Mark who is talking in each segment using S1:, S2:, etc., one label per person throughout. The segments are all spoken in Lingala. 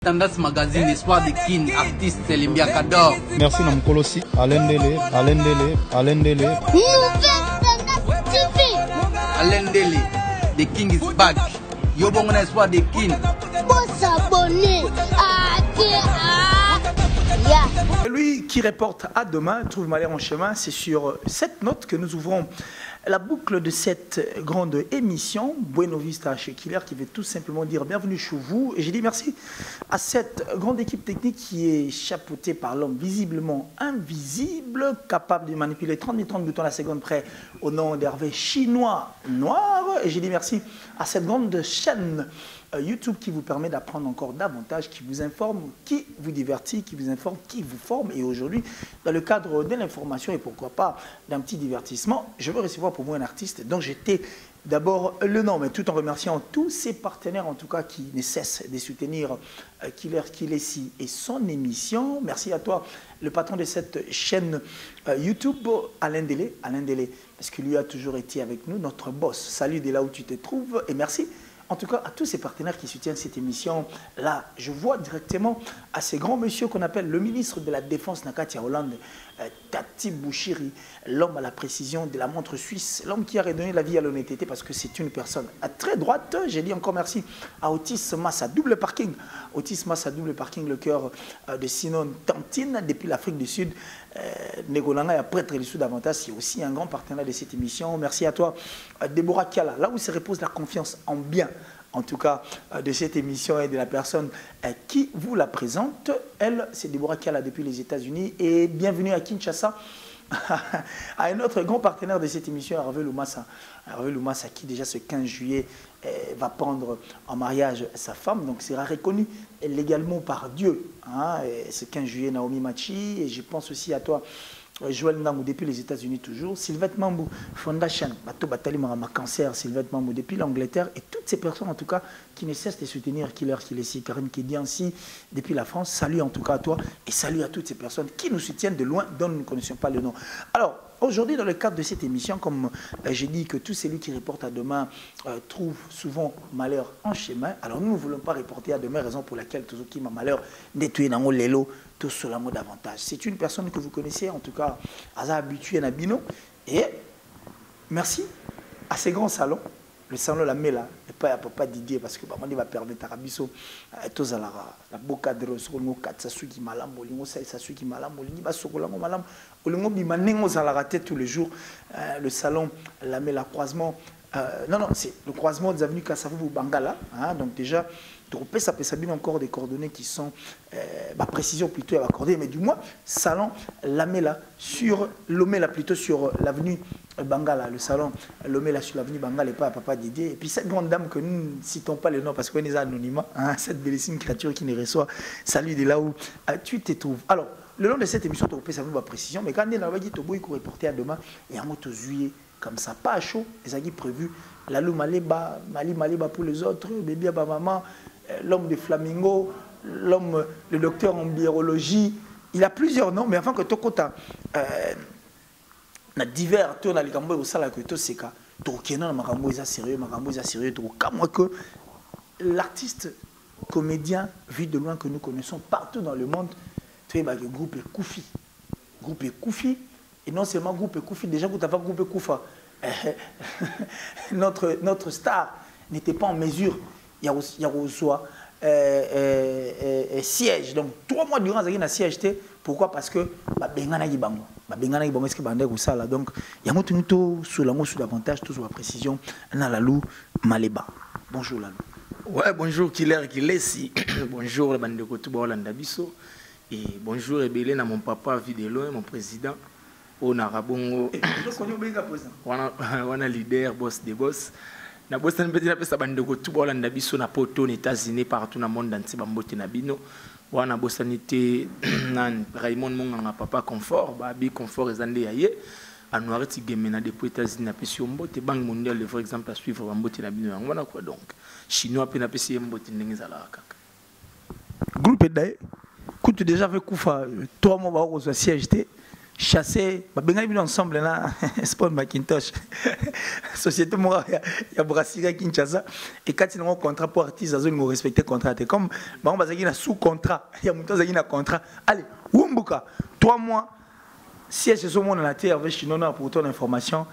S1: Tendance Magazine, Espoir de Kin, artiste Limbia Kador.
S2: Merci Namkolosi, Alain Dele.
S1: Alain Dele, The King is back. Yobongona Espoir de Kin.
S3: Lui qui reporte à demain, trouve malheur en chemin, c'est sur cette note que nous ouvrons la boucle de cette grande émission. Bueno Vista chez Killer qui veut tout simplement dire bienvenue chez vous. Et j'ai dit merci à cette grande équipe technique qui est chapeautée par l'homme visiblement invisible, capable de manipuler 30 000 boutons à la seconde près au nom d'Hervé Chinois Noir. Et j'ai dit merci à cette grande chaîne YouTube qui vous permet d'apprendre encore davantage, qui vous informe, qui vous divertit, qui vous informe, qui vous forme. Et aujourd'hui, dans le cadre de l'information et pourquoi pas d'un petit divertissement, je veux recevoir pour vous un artiste dont j'étais d'abord le nom, mais tout en remerciant tous ses partenaires en tout cas qui ne cessent de soutenir Killer Kilesi et son émission. Merci à toi, le patron de cette chaîne YouTube, Alain Dele, parce qu'il lui a toujours été avec nous, notre boss. Salut de là où tu te trouves et merci. En tout cas, à tous ces partenaires qui soutiennent cette émission, là, je vois directement à ces grands messieurs qu'on appelle le ministre de la Défense, Nakatia Hollande, Tati Bouchiri, l'homme à la précision de la montre suisse, l'homme qui a redonné la vie à l'honnêteté parce que c'est une personne à très droite. J'ai dit encore merci à Otis Massa, double parking. Otis Massa, double parking, le cœur de Sinon Tantine, depuis l'Afrique du Sud. Négolanga et prêtre du Sud davantage, c'est aussi un grand partenaire de cette émission. Merci à toi, Déborah Kiala, là où se repose la confiance en bien, en tout cas de cette émission et de la personne qui vous la présente. Elle, c'est Déborah Kiala depuis les États-Unis et bienvenue à Kinshasa. À un autre grand partenaire de cette émission, Hervé Loumassa. Hervé Loumassa qui déjà ce 15 juillet va prendre en mariage sa femme, donc sera reconnu légalement par Dieu. Hein, ce 15 juillet, Naomi Machi, et je pense aussi à toi, Joël Ndamou depuis les États-Unis toujours, Sylvette Mambou, Fondation, Bato Batali Marama Cancer, Sylvette Mambou depuis l'Angleterre, et toutes ces personnes en tout cas qui ne cessent de soutenir Killer Kilesi, Karim Kediansi depuis la France. Salut en tout cas à toi et salut à toutes ces personnes qui nous soutiennent de loin, dont nous ne connaissions pas le nom. Alors, aujourd'hui, dans le cadre de cette émission, comme j'ai dit que tout celui qui reporte à demain trouve souvent malheur en chemin, alors nous ne voulons pas reporter à demain, raison pour laquelle tout ce qui m'a malheur nettoyé dans mon lélo, tout cela mot davantage. C'est une personne que vous connaissez, en tout cas, habitué à Nabino, et merci à ces grands salons. Le salon la Mela, et pas à Papa Didier, parce que on va permettre à Rabiso, tous à la boca de Rosolmo, Katsasuki Malam, Olingo Sasuki Malam, Olingo Sokolango Malam, Olingo Bimanengo Zalarate tous les jours. Le salon la Mela croisement. Non, c'est le croisement des avenues Kassavou Bangala. Hein, donc déjà, ça peut s'abîmer encore des coordonnées qui sont, précision plutôt à accorder, mais du moins, salon Lamela sur Lomela, plutôt sur l'avenue Bangala, le salon Lomela sur l'avenue Bangala et pas à Papa Didier. Et puis cette grande dame que nous ne citons pas le nom parce qu'on est anonymat, hein, cette bellissime créature qui nous reçoit, salut de là où tu te trouves. Alors, le long de cette émission, tu peux savoir ma précision, mais quand on a dit que tu peux reporter à demain, et à moi, tu juillet comme ça, pas à chaud, les aguilles prévus, la lou Maléba, Maléba pour les autres, bébé à maman, l'homme de Flamingo, l'homme, le docteur en biologie, il a plusieurs noms, mais avant que tu na divers tours dans les gambo au sala que tu sais que tu na magambo est sérieux, tu comme que l'artiste comédien vu de loin que nous connaissons partout dans le monde, tu vois le groupe Koufi, et non seulement groupe Koufi, déjà que tu as pas groupe Koufa, notre star n'était pas en mesure, il y a reçoit siège, donc 3 mois durant il y a siège. Pourquoi? Parce que bengana gibango est-ce que bandé ou ça là, donc il y a moto sur la sous davantage tout sur la précision na Lalou Maléba. Bonjour Lalou.
S4: Ouais, bonjour Killer Kilesi. Bonjour la bande de Kotuba Hollande Bisso et bonjour Ebélé na mon papa Videlo, mon président on a rabongo on a leader boss des boss na boss na petit la pesa bande de Kotuba Hollande Bisso na poto aux États-Unis partout dans le monde entier bambote na bino. Wana bosanité nan Raymond Monganga papa confort babi confort ezande yaye anuareti gemena depuis États-Unis na pesio mbote banque mondiale le vrai exemple à suivre bambote na bino wana quoi donc chinois pe na pesio mbote ndenge zala kaka
S3: groupe d'ailleurs écoute déjà avec Koufa 3 mois au siège chassé, ben ensemble là, Spawn Macintosh, société moi, il y a Brasserie Kinshasa, et quand ils ont un contrat pour artistes, ils ont respecté le contrat. Comme on va dire sous contrat, il y a un contrat. Allez, Wumbuka, 3 mois, si c'est ce monde dans la terre, avec Chinois pour ton information,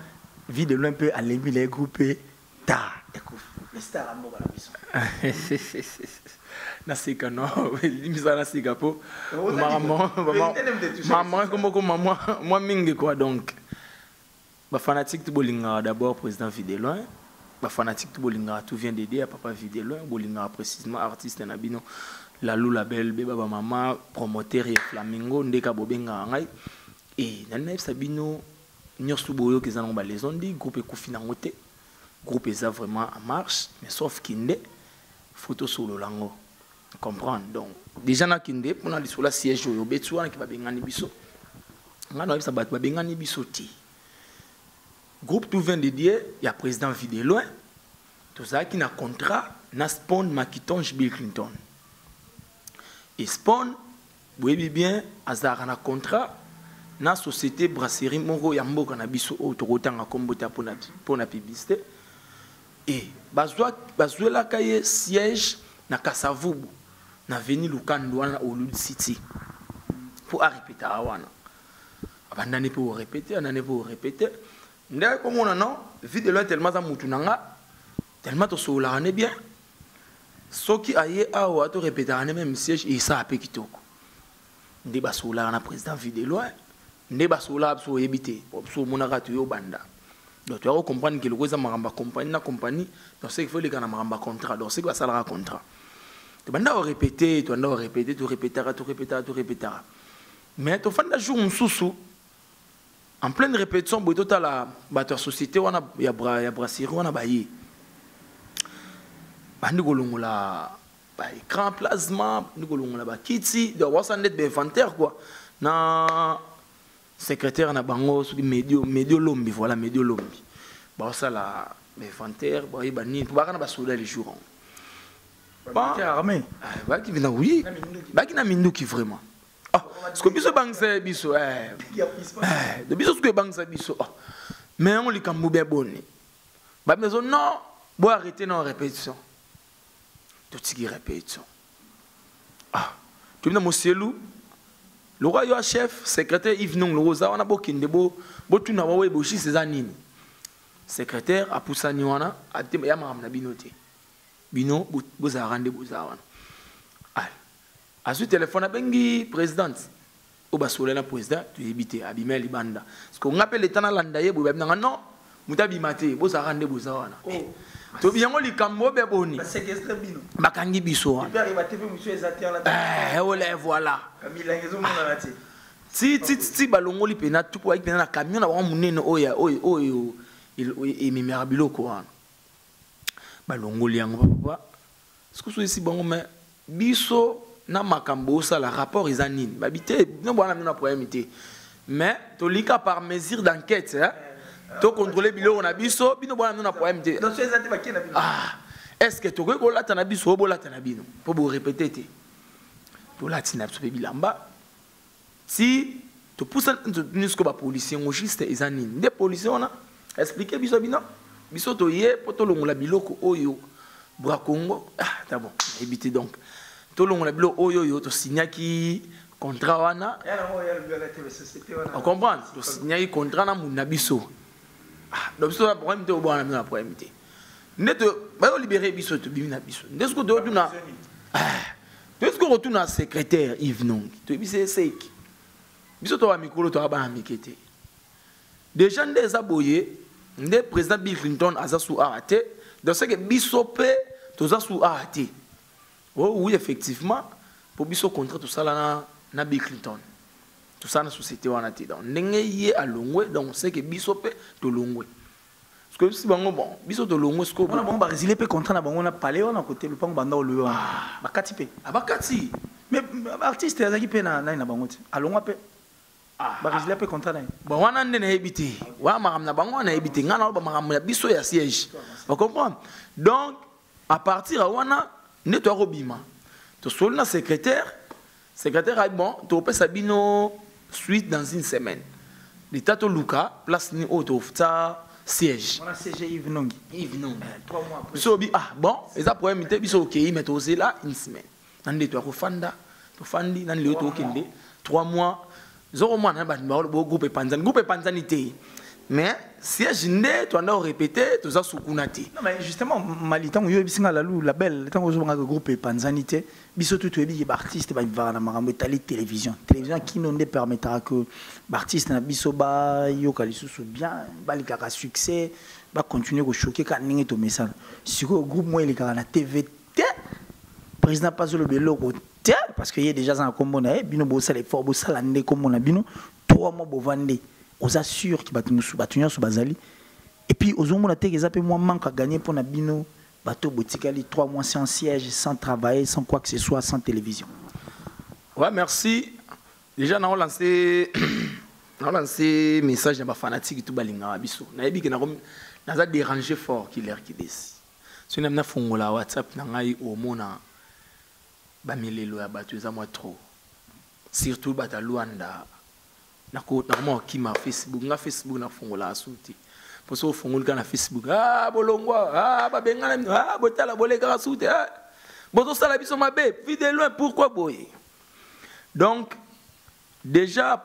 S3: vie de loin peu à l'émi les groupés, ta, écoute, les stars à mort à la maison.
S4: Nasika non limisa nasika po maman comme moi mingi quoi donc ba fanatique tout bolinga d'abord président Videloin ba fanatique tout bolinga tout vient d'aider à papa Videloin bolinga précisément artiste na bino la lou label beba ba maman promoteur et Flamingo ndeka bobenga ngai et nana sabino nyosu boyo que ça ba les ondi groupe Koufi nangote groupe ça vraiment en marche mais sauf kinde photo solo lango comprendre donc déjà na kinde pour na sur la siège yo betu wana ki ba bengani biso ngana bisa ba bengani biso ti groupe tout vient de dire il y a président Videloin tout ça qui na contrat na Spawn Macintosh Bill Clinton et Spawn vous bien azara na contrat na société brasserie moko ya mboka na biso autorotanga kombota pour na publicité et bazwa la kaye siège na Kasavubu na veni Lukando wana au Lud City pour répéter wana abandane pour répéter anane pour répéter ndé comme on non Videloin tellement za mutu nanga tellement to sola ne bien soki aye awa to répéter ane même siège et ça apé kitoko ndé ba sola na président Videloin ndé ba sola so yebité so monaka to yo banda donc tu vas comprendre que le gros maramba compagnie na compagnie donc c'est qu'il faut les gars na maramba contrat donc c'est que ça sera contrat tu vas répéter tu vas répéter tu répéteras mais tu fais un jour sous en pleine répétition boy total la batteur société wana ya brasserie wana bayi bandi golongola ba écran plasma bandi golongola ba kiti donc on s'en est d'inventaire quoi na secrétaire na bango soki medio lombi voilà medio lombi ba ça la inventaire ba yebani ba kana ba soda les jours ba
S3: qui armé
S4: ba qui vient oui ba qui na minduki vraiment ah parce que biso bangsa biso de biso ce que bangsa biso mais on li kambu be bonne ba maison non bo arrêter non répétition tout ce qui répétition ah tu viens mosielu le roi yo chef secrétaire Yves Nong le rosa on a bokinde bo tuna wa webo shi sezanini secrétaire apusani wana atem ya maram na binote bino boza rande boza wana al asu téléphone bengi présidente o basola na président tu ebité abimé libanda parce qu'on appelle l'état na landa ye bo babina non mutabi maté boza rande boza wana to biyango likambo be boni
S3: séquestre bino
S4: bakangi biso wana
S3: père va TV monsieur Ezater là
S4: olé voilà
S3: Camilla ngezo mona lati
S4: ti balongoli pena tout pour pena na camion na ba munene oyo il mimera biloko wana balongoli yango papa ce que so ici bango mais biso na makambo ça la rapport izanine babité no bwana na problème té mais to lika par mesure d'enquête hein to contrôler biloko na biso bino bwana na problème té
S3: donc ces ba kina bino
S4: ah est-ce que to ko lata na biso bo lata na bino pour vous répéter té to lati na biso bilamba si tu pousses nous que les policiers ont juste des années des policiers on a expliqué biso bino biso to yé poto longola biloko oyo bra Congo ah d'abord éviter donc to longola biloko oyo to signaki contrat wana on comprend to signaki contrat na muna biso ah donc biso na problème te obana na problème te neto ba libérer biso to bimina biso ndesko to tuna ah ndesko retourna secrétaire Yves Nong to bise seki biso to wa mikolo to ba mikete déjà des aboyés le président Bill Clinton a sous arrêté donc c'est que biso pe to za sous arrêté oui effectivement pour biso contrat tout ça là na Bill Clinton tout ça na société wana té donc ndenge yé à longwe donc c'est que biso pe to longwe parce que si bango bon biso to longwe ce ko
S3: on a bon ba résilier pe contrat na bango na palais on a côté le pango banda le ba kati pe
S4: abakati
S3: mais artiste azaki pe na bango té alongwa pe ba résilier pe contrat na
S4: bon wana ndene hebité wa maram na bango na hebité ngana ba maram na biso ya siège vous comprenez donc à partir wana ne to robima to solna secrétaire a bon to pesa bino suite dans une semaine. L'état de Luca, place ni auto, ça siège.
S3: On a siégé Yves Nongi.
S4: Yves Nongi.
S3: 3 mois après.
S4: So, bon, et ça pourrait m'être bis ok, mais osé là une semaine. Nan de toi fanda, to fandi, nan le to kende. 3 mois. Zoro mois nan ba groupe panzanité. Mais si je n'ai pas répété, tout ça soukounati.
S3: Non mais justement Malitan yo bisinga la lou la belle tant que le groupe panzanité biso tout ebi artiste ba vivre na marambo tali télévision qui non permettra que l'artiste na biso ba yo kalisusu bien ba likaka succès ba continuer ko choquer ka ningi to message si ko groupe moi il na TV président pas le belo ko parce que y a déjà un combo na bino bo sala fort bo sala ndé comme on a bino 3 mois bo vendre aux assure qui batunya sous bazali et puis aux hommes on a été que moi manque à gagner pour na bino bateau botikali 3 mois sans siège sans travailler sans quoi que ce soit sans télévision.
S4: Ouais merci déjà on a lancé message à ma fanatique tout balinga biso na yebi que na za déranger fort qui l'air qui desi si on a fongola WhatsApp na ngai au mona ba milelo ya batu za moi trop surtout bata Luanda na qui m'a Facebook na fongola asuti pour ça fongola na Facebook bolongwa benga botala boleka asuti boto sala biso mabe vide loin pourquoi boye donc déjà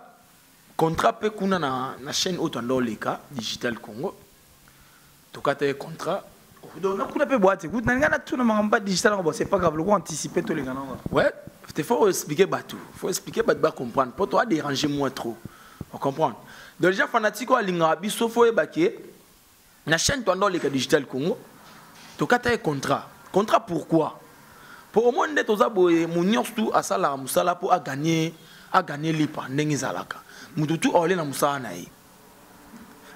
S4: contrat pe kuna na chaîne Otandoleka Digital Congo to kata contrat
S3: donc on a peu boîte écoute na tout na mamba digital c'est pas grave le quoi anticiper tous les gars
S4: ouais il faut expliquer batou faut expliquer ba comprendre pour toi déranger moi trop. On comprend. Donc déjà fanatique à linga biso fo ebaki na chaîne Otandoleka Digital Congo to kata contrat pourquoi pour au moins d'être aux aboyés mon tout à sala musala pour à gagner lipa ndenge zalaka mututu ole na musala na ye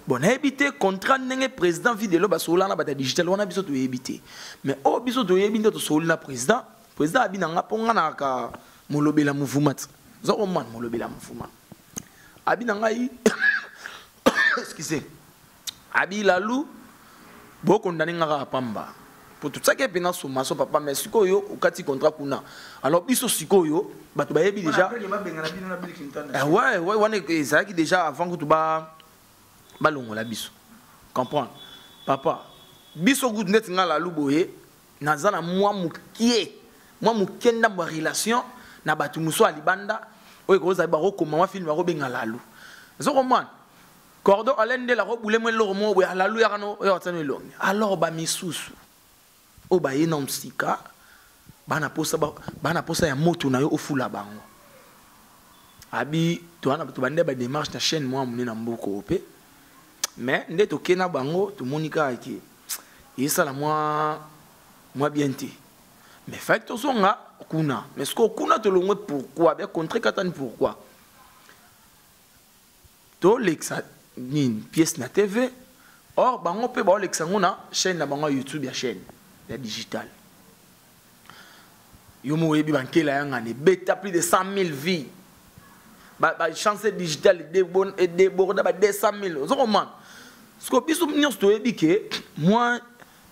S4: bon éviter contrat ndenge président vidéo ba sola na bata digital wana biso to éviter mais o biso to éviter to sola président abinanga ponga na ka molobela mouvement zoko man molobela mouvement abinanga yi excusez abi lalu bo condamné ngaka pamba pour tout ça qui est bien sommation papa mais sikoyo ukati contrat kuna alors biso sikoyo bato ba yebi déjà ouais wana ezaki déjà avant que tu ba balongola biso comprendre papa biso good net ngala luboye nazana moi mukenda ba relation na batu muso alibanda oyo ko za ba rekoma wa film ba benga lalu zoko man cordo alende la robule mo lo mo we lalu ya kano yo tsano longi alors ba misusu o ba yena msika bana posa ya moto na yo ofula bango abi to ana to bande ba démarche na chaîne moi muni na mboko opé mais nde to kena bango to monika ki yesa la moi bien té mais fait to songa kuna mais ce que kuna to longwe pourquoi bien contre katani pourquoi to lexa ni pièce na TV or bango pe ba lexa ngona chaîne na bango YouTube ya chaîne ya digital yomo yebi bankela yangane beta plus de 100 000 vies ba chance digital et déborder ba 200 000 zokoman ce que biso nyos to yebi ke moi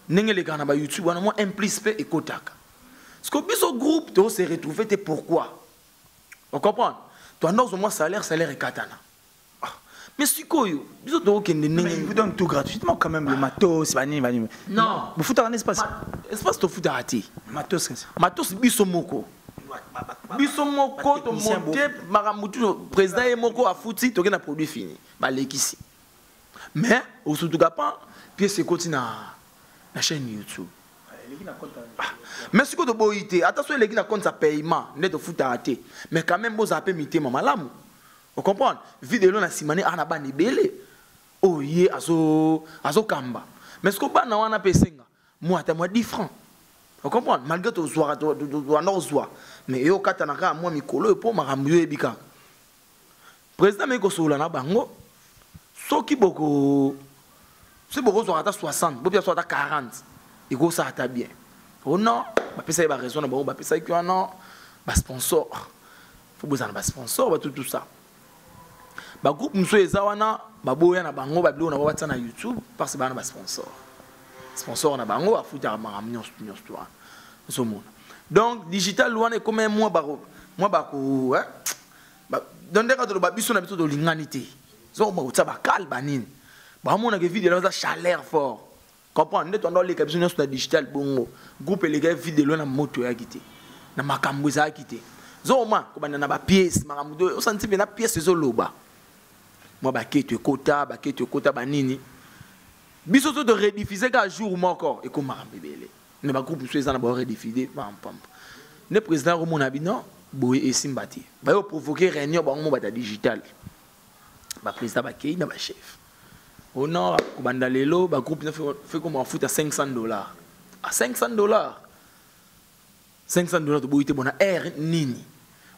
S4: nengele kana ba YouTube wana moi implice et kotaka ce que biso groupe to se retrouver te pourquoi on comprend toi non moi salaire et katana mais si koyo biso to kende nengele
S3: vous donne tout gratuitement quand même le matos bani
S4: non
S3: vous foutez un espace
S4: to futa ati
S3: matos
S4: biso moko to monter maramutu président et moko a fouti to na produit fini ba lekisi mais au surtout pas pièce c'est continue na chaîne YouTube mais si ko to boité attention les na compte ça paiement net to futa ati mais quand même boza pe mité mama lamu on comprend vidéo na simane ana ba ni belé oh yé azo kamba mais ce ko ba na wana pesenga moi ta moi 10 francs on comprend malgré to zoa to no zoa mais yo katana ka moi mikolo po makambo yo ebika président me ko sola na bango soki boko c'est boko zo ata 60 bo pia so ata 40 et go ça ata bien oh non ba pesa ba raison na bango ba pesa ki non ba sponsor faut besoin ba sponsor ba tout ça ba groupe mso ezawana ba boya na bango ba bilo na ba tsana YouTube parce que ba na ba sponsor na bango a foutu makambo nyos toi so mona donc digital wana comme moi ba ko dans des cas de biso na biso de l'inganité zo ma utsa ba kal banine ba mona que vidéo là chaleur fort comprendre net on doit les captions sur digital bongo groupe les gars vidéo na moto ya kité na makambo za kité zo ma ko bana na ba pièce makambo o senti bien na pièce zo loba moi ba keto kota banini biso to de rediffuser ka jour mo encore et ko makambo belé ne ba groupe so na ba rediffuser pam pam ne président ko mona bi non boy et simbati ba yo provoquer réunion ba mo ba digital ba président ba kei na ba chef au nord ko banda lelo ba groupe na fait comme en foot à $500 à $500 $500 to boy te bona air nini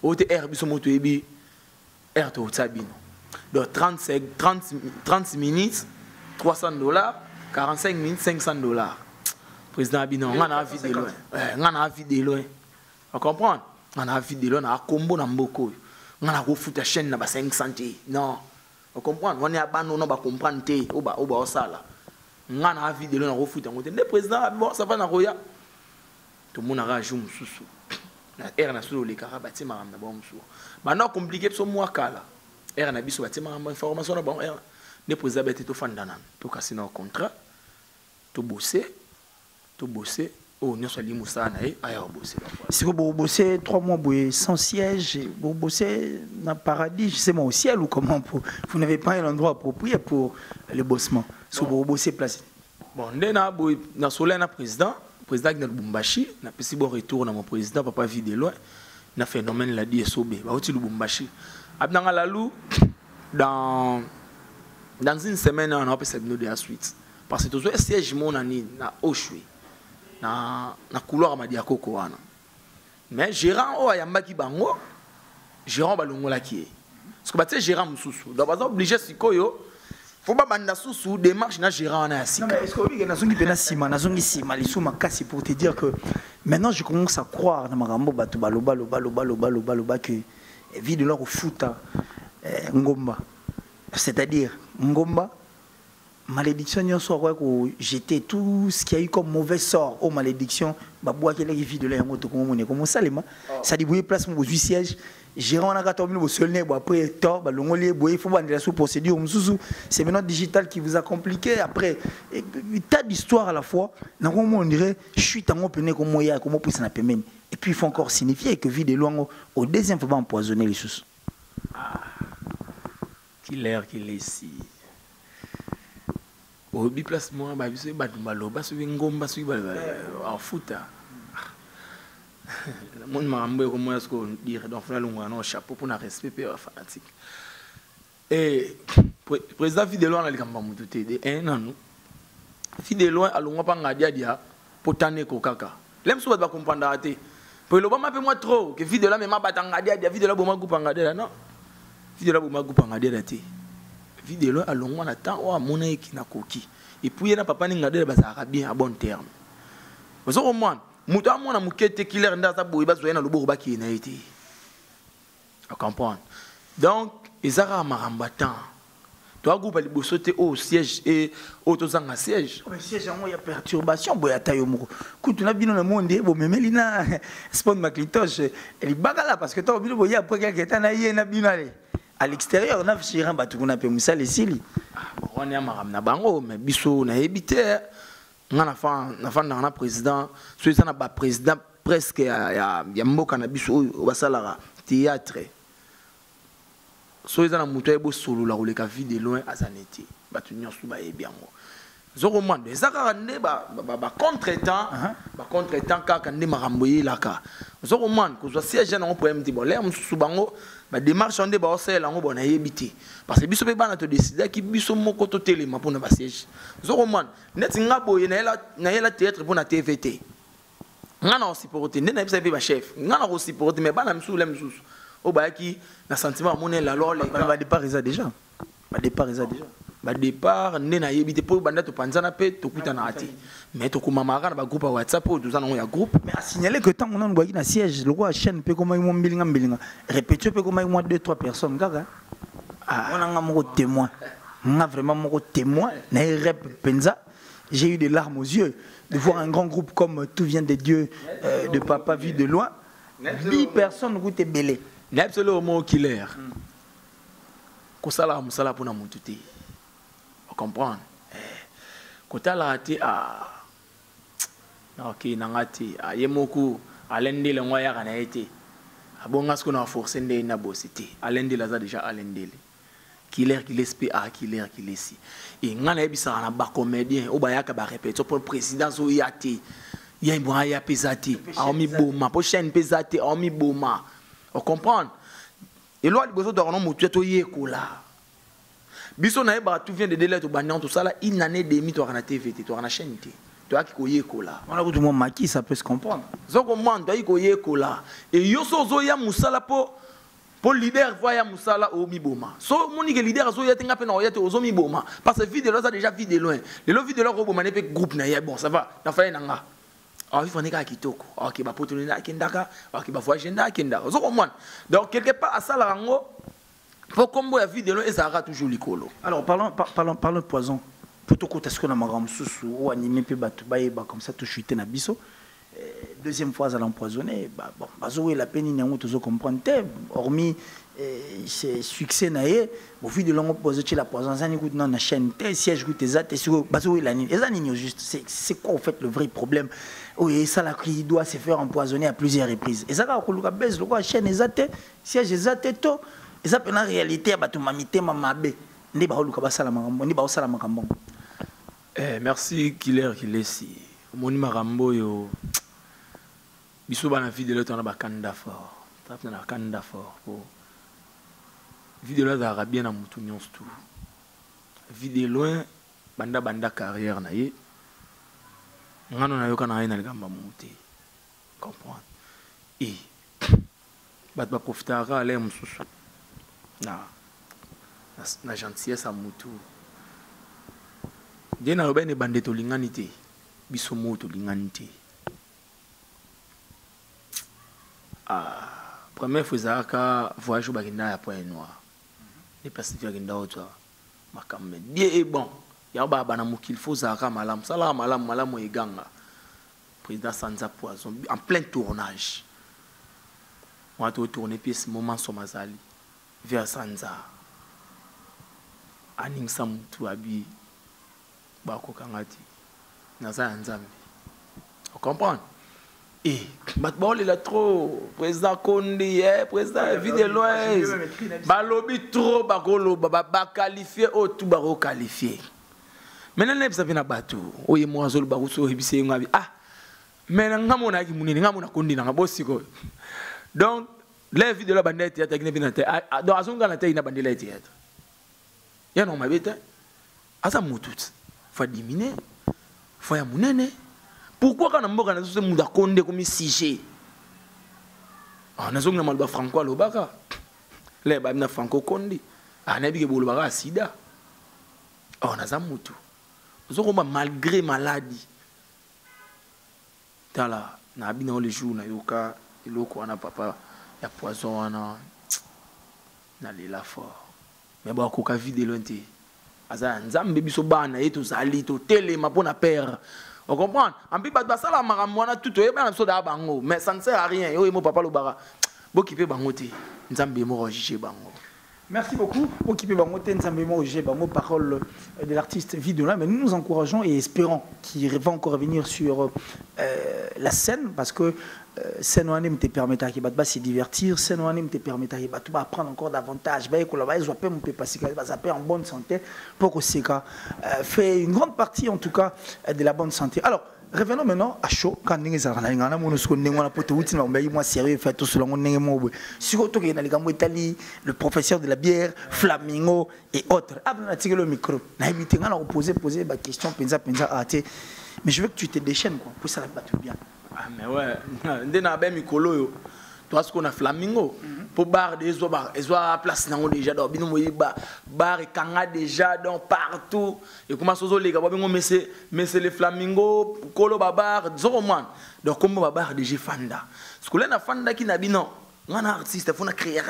S4: o te air biso moto ebi air to tsabino donc 30 minutes $300 45 minutes $500 président abino ngana vidéo ngana vidéo on comprend on a vidéo na combo na mboko ngana ko futa chaîne na ba 500 non on comprend on est à bano no ba comprendre té oba osala ngana vidéo na ko futa ngote le président bon ça va na roya tout monde a rajou mususu na era na solo le karabati maram na bon mususu ba na compliqué so moi kala era na biso bati maram information na bon era le président bete to fandana to kasina contrat to bosser oh, nous sommes allés à bosser.
S3: Si vous bossez 3 mois sans siège, vous bossez dans le paradis, je sais moi au ciel ou comment vous n'avez pas un endroit approprié pour le bossement. Si vous bossez placé.
S4: Bon, dans soleil na président qui na Lubumbashi, na pesi bon retour na mon président papa vidéo, na phénomène la DSOB, ba oti Lubumbashi. Abnanga lalou dans une semaine on a passé de la suite parce que tout le siège mon ani na Oshwe. Na couloir Madiako Koana. Mais gérant o ayambaki bango, gérant balongola ki. Parce que ba gérant mususu. Donc par exemple obligé sikoyo, faut pas banda susu démarche na gérant na asika.
S3: Non mais est-ce que oui na zongi pena sima, na zongi sima li suma kasi pour te dire que maintenant je commence à croire na marambo batu baloba que vie de leur futa ngomba. C'est-à-dire ngomba malédiction n'y soit quoi que j'étais tout ce qui a eu comme mauvais sort aux malédictions bah bois qui vie de l'air comme ça les ça dit bouiller place mon siège gérant na 14 000 seul né après tort bah l'ongolier boyer faut vendre la sous procédure c'est maintenant digital qui vous a compliqué après tas d'histoires à la fois dans comment on dirait je suis en open comme moi comment pour ça et puis il faut encore signifier que vie de loin au deuxième faut pas empoisonner les choses
S4: qu'il est ici au bi place moi ba biso ba baloba so ngomba so ba en foot mon mambo comment est-ce qu'on dire donc frère longa no chapeau pour na respect fanatique et président Fidèle on a likamba mutu de un an Fidèle alonga pa ngadia dia potane ko kaka lem so ba comprendre até pour le ba ma pe moi trop que Fidèle même ba tangadia dia Fidèle bo ma groupe ngadia non Fidèle bo ma groupe ngadia até vidéo à long on attend ou à mon équipe na koki et puis na papa ninga de bazaka bien à bon terme parce que au moins muta mona mukete killer ndaza boy bazo na lobo ba ki na été à comprendre donc ezara marambatan toi groupe ali bosote au siège et autozanga siège
S3: le siège en il y a perturbation boy atayo moko kutu na bino na monde bo memeli na sport maclintosh elle bagala parce que toi bino boy après quelques temps na yé na bino aller à l'extérieur on a fait un bateau qu'on appelle Moussa les Sili
S4: on est à na bango mais biso na habité on a fait na président soit ça na ba président presque ya mboka na biso au basalara théâtre soit ça na muto ebo solo la roleka vie de loin azaneti batu nyonso ba ebiango zoko mwande ezaka ne ba contretemps kaka nde makambo yelaka zoko mwande ko zo siège na problème ti bon là mususu bango ba démarche onde ba osela ngo bona yebiti parce que biso pe bana to décider ki biso moko to telema pour na ba siège zoko mwande net ngabo na yela théâtre pour na TVT ngana o supporter nde na bisa pe ba chef ngana o supporter mais bana mususu le mususu o ba ki na sentiment monnaie la lor
S3: ba départ isa déjà
S4: ba départ né na yebité pour banda to panzana pe to kutana ati mais to kumamaka na ba groupe WhatsApp ou tout ça non ya groupe
S3: mais à signaler que tant on a na siège le roi chaîne pe comme mo mbilinga répéter pe comme moi 2-3 personnes gaga on a un témoin on a vraiment mon témoin na rep penza j'ai eu des larmes aux yeux de voir un grand groupe comme Tout vient des dieux de Papa vu de loin 10 personnes goûtent belé.
S4: N'est-ce pas le mot killer? Kosala musala pour na mututi. Vous comprenez? Kota la ati ok nangati yemoku alende le ngoya kana ete. Abonga ce qu'on a forcé ndé na bosité. Alende la za déjà alende. Killer qui l'esprit killer qui laisse. Et ngana ebisa na ba comédien o ba yaka ba répéter pour le président zo yati. Ya mboa ya pesati. A mi boma pour chaîne pesati a mi boma. Vous comprenez? Et loi de besoin de renom mutu to yekola. Biso na eba tout vient de délai to banyan tout ça là une année demi to na TVT to na chaîne T. To aki ko yekola.
S3: On a tout le monde maquis ça peut se comprendre.
S4: Zo comprendre to ko yekola. Et yo so zo ya musala pour leader voya musala o mi boma. So moni que leader zo ya tenga pe na o ya te o zo mi boma parce que vie de là ça déjà vie de loin. Les lo vie de là ko boma ne pe groupe na ya bon ça va. Na fa na nga. Ah, il faut que kitoko. Ok, bah pour tourner à Kendaka. Ok, bah voyager à Kendaka. Donc quelque part à ça la rango. Pour combo la vie de l'eau et ça aura toujours l'écolo.
S3: Alors parlons de poison. Pour tout côté, est-ce que la maram sous ou animé peut battre comme ça tout chuter na biso. Deuxième fois à l'empoisonner. Bah bon, bazo la peine n'y a toujours comprendre. Hormis c'est succès naé. Au vu de l'angle posé la poison, ça n'y goûte non na chaîne. Siège goûte les attes sur bazo la ligne. Les animaux juste c'est quoi en fait le vrai problème? Oui, ça là qui doit se faire empoisonner à plusieurs reprises. Et ça quand on le baisse le quoi chaîne les attes, siège les attes to. Et ça peut en réalité bah tout mamité mamabe. Ni ba lu ka basala makambo, ni ba osala makambo.
S4: Merci Killer qui laisse. Moni makambo yo. Biso bana vie de l'autre on a ba candidat fort. Tape na candidat fort pour vie de l'autre arabien na mutu nyonso tout. Vie de loin banda carrière na ye. Ngano na yoka na ina ligamba muté. Comprendre. Et bat ba profitera aller mususu. Na gentillesse à mutu. Je na robene bande to linganité. Biso moto linganité. Première fois zaka voyage au Bagenda ya Point Noir. Les places de Bagenda autre makambe. Bien et bon. Ya ba bana mukil faut zaka malam. Sala malam e ganga. Président Sanza Poison en plein tournage. On a tourné pièce moment Somazali vers Sanza. Aning Samutu abi bako kangati. Naza Nzambi. Vous comprenez? Et maintenant il a trop président Kondi, président Videloise, balobi trop bakolo ba qualifié au tout baro qualifié. Maintenant ne bisa bina batu, oye mo azolo baruso hebise ngabi maintenant ngamona ki munini ngamona Kondi na bosi ko. Donc les vidéos la bandette ya takine bina te donc azonga na te ina bandela te ya. Ya no mabeta. Asa mutut. Faut diminuer. Faut ya munene. Pourquoi quand on mboka na sose muda Konde comme sujet? Na zonga malba franco alobaka. Le ba na franco Konde. Na bi ke bolobaka sida. Na za mutu. Zokoma malgré maladie. Tala na bina le jour na yoka eloko na papa ya poison na lela fort. Mais bon ko ka vide lonté. Aza nzambe biso bana yeto zali to telema pona père. On comprend? En plus, ça la maramona tout est bien absolument bango, mais ça ne sert à rien. Yo mon papa le bara. Bokipe bangote, nzambe mo roger bango.
S3: Merci beaucoup. Bokipe bangote, nzambe mo roger bango. Parole de l'artiste Videloin. Mais nous nous encourageons et espérons qu'il va encore revenir sur la scène parce que scène anime te permettra qu'il va se divertir, scène anime te permettra qu'il va apprendre encore davantage. Ben que là bas ils mon peut passer qu'il va s'appeler en bonne santé pour que c'est fait une grande partie en tout cas de la bonne santé. Alors revenons maintenant à chaud quand nous avons moi sérieux fait tout selon le professeur de la bière Flamingo et autres. Le micro poser des questions mais je veux que tu te déchaînes quoi pour ça va tout bien.
S4: Mais ouais, ndena ben mikolo yo. Toi ce qu'on a Flamingo pour bar des oies place nango déjà dans bino moyiba bar et kanga déjà dans partout et comment sozo les gars bengo mais les Flamingo kolo babar zoroman donc comme babar déjà fanda ce que là na fanda qui na bino ngana artiste faut na créer